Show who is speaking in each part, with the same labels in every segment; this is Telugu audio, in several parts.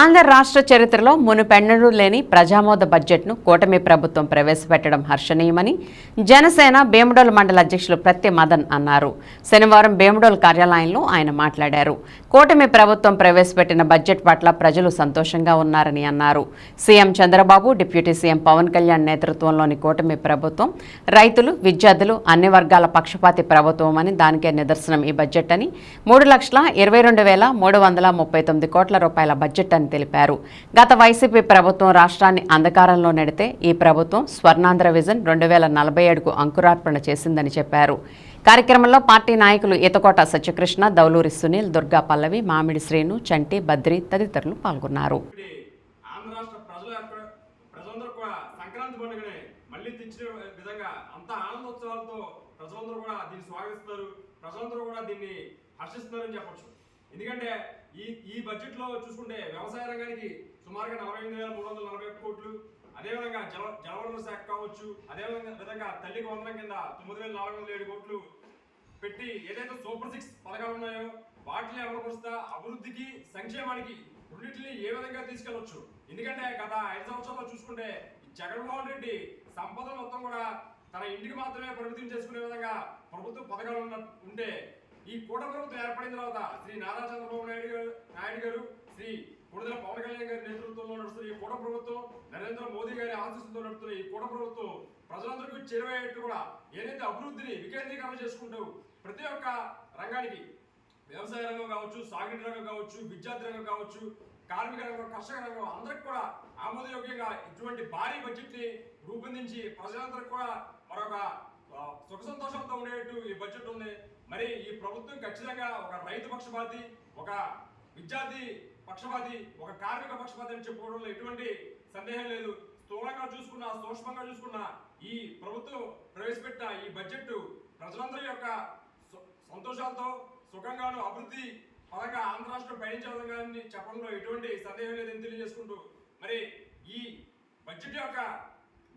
Speaker 1: ఆంధ్ర రాష్ట్ర చరిత్రలో మునుపెన్నడూ లేని ప్రజామోద బడ్జెట్ను కూటమి ప్రభుత్వం ప్రవేశపెట్టడం హర్షణీయమని జనసేన భీమడోలు మండల అధ్యక్షులు ప్రత్తి మదన్ అన్నారు. శనివారం భీమడోలు కార్యాలయంలో ఆయన మాట్లాడారు. కూటమి ప్రభుత్వం ప్రవేశపెట్టిన బడ్జెట్ పట్ల ప్రజలు సంతోషంగా ఉన్నారని అన్నారు. CM Chandrababu, deputy CM Pawan Kalyan నేతృత్వంలోని కూటమి ప్రభుత్వం రైతులు, విద్యార్థులు అన్ని వర్గాల పక్షపాతి ప్రభుత్వం అని దానికే నిదర్శనం ఈ బడ్జెట్ అని 3,22,339 కోట్ల రూపాయల బడ్జెట్ అని తెలిపారు. గత వైసీపీ ప్రభుత్వం రాష్ట్రాన్ని అంధకారంలో నెడితే ఈ ప్రభుత్వం స్వర్ణాంధ్ర విజన్ 2047కు అంకురార్పణ చేసిందని చెప్పారు. కార్యక్రమంలో పార్టీ నాయకులు ఈతకోట సత్యకృష్ణ, దౌలూరి సునీల్, దుర్గా పల్లవి, మామిడి శ్రీను, చంటి, బద్రి తదితరులు పాల్గొన్నారు.
Speaker 2: ఎందుకంటే ఈ బడ్జెట్ లో చూసుకుంటే వ్యవసాయ రంగానికి సుమారుగా 48,341 కోట్లు, అదేవిధంగా జలవనరుల శాఖ కావచ్చు, అదేవిధంగా తల్లికి వందనం కింద 9,407 కోట్లు పెట్టి ఏదైతే సూపర్ 6 పథకాలు ఉన్నాయో వాటిని అమలుపరుస్తా అభివృద్ధికి, సంక్షేమానికి రెండింటిని ఏ విధంగా తీసుకెళ్లొచ్చు. ఎందుకంటే గత 5 సంవత్సరాల్లో చూసుకుంటే జగన్మోహన్ రెడ్డి సంపద మొత్తం కూడా తన ఇంటికి మాత్రమే పరిమితం చేసుకునే విధంగా ప్రభుత్వ పథకాలు ఉంటే ఈ కూటమి ప్రభుత్వం ఏర్పడిన తర్వాత శ్రీ నారా చంద్రబాబు నాయుడు గారు, శ్రీ కొడుదల పవన్ కళ్యాణ్ గారి నేతృత్వంలో నడుస్తున్న ఈ కూటమి ప్రభుత్వం, నరేంద్ర మోదీ గారి ఆశీస్సులతో నడుస్తున్న ఈ కూటమి ప్రభుత్వం ప్రజలందరికీ చేరువయ్యేట్టు కూడా ఏదైతే అభివృద్ధిని వికేంద్రీకరణ చేసుకుంటూ ప్రతి ఒక్క రంగానికి, వ్యవసాయ రంగం కావచ్చు, సాగునీటి రంగం కావచ్చు, విద్యార్థి రంగం కావచ్చు, కార్మిక రంగం, కర్షక రంగం అందరికి కూడా ఆమోదయోగ్యంగా ఇటువంటి భారీ బడ్జెట్ ని రూపొందించి ప్రజలందరికీ కూడా మరొక సుఖ సంతోషంతో ఉండేట్టు ఈ బడ్జెట్ ఉంది. మరి ఈ ప్రభుత్వం ఖచ్చితంగా ఒక రైతు పక్షపాతి, ఒక విద్యార్థి పక్షపాతి, ఒక కార్మిక పక్షపాతి అని చెప్పుకోవడంలో ఎటువంటి సందేహం లేదు. స్థూలంగా చూసుకున్నా, సూక్ష్మంగా చూసుకున్నా ఈ ప్రభుత్వం ప్రవేశపెట్టిన ఈ బడ్జెట్ ప్రజలందరి యొక్క సంతోషాలతో సుఖంగాను అభివృద్ధి పరంగా ఆంధ్ర రాష్ట్రం పయనించే విధంగా చెప్పడంలో ఎటువంటి సందేహం లేదని తెలియజేసుకుంటూ, మరి ఈ బడ్జెట్ యొక్క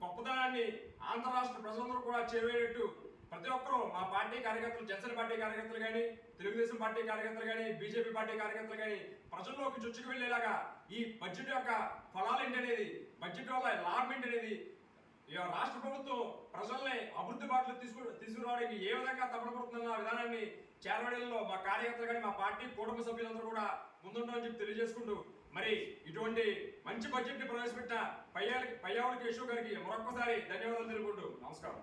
Speaker 2: గొప్పతనాన్ని ఆంధ్ర రాష్ట్ర ప్రజలందరూ కూడా చేరేట్టు ప్రతి ఒక్కరూ, మా పార్టీ కార్యకర్తలు, జనసేన పార్టీ కార్యకర్తలు కానీ, తెలుగుదేశం పార్టీ కార్యకర్తలు కానీ, బీజేపీ పార్టీ కార్యకర్తలు కానీ ప్రజల్లోకి చొచ్చుకు వెళ్లేలాగా ఈ బడ్జెట్ యొక్క ఫలాలు ఏంటనేది, బడ్జెట్ వల్ల లాభం ఏంటనేది, రాష్ట్ర ప్రభుత్వం ప్రజల్ని అభివృద్ధి బాటలు తీసుకురావడానికి ఏ విధంగా తప్పపడుతున్న విధానాన్ని చేరవేయడంలో మా కార్యకర్తలు కానీ, మా పార్టీ కుటుంబ సభ్యులందరూ కూడా ముందుంటామని చెప్పి తెలియజేసుకుంటూ, మరి ఇటువంటి మంచి బడ్జెట్ ని ప్రవేశపెట్టిన పయ్యావుల కేశవ్ గారికి మరొక్కసారి ధన్యవాదాలు తెలుపుకుంటూ నమస్కారం.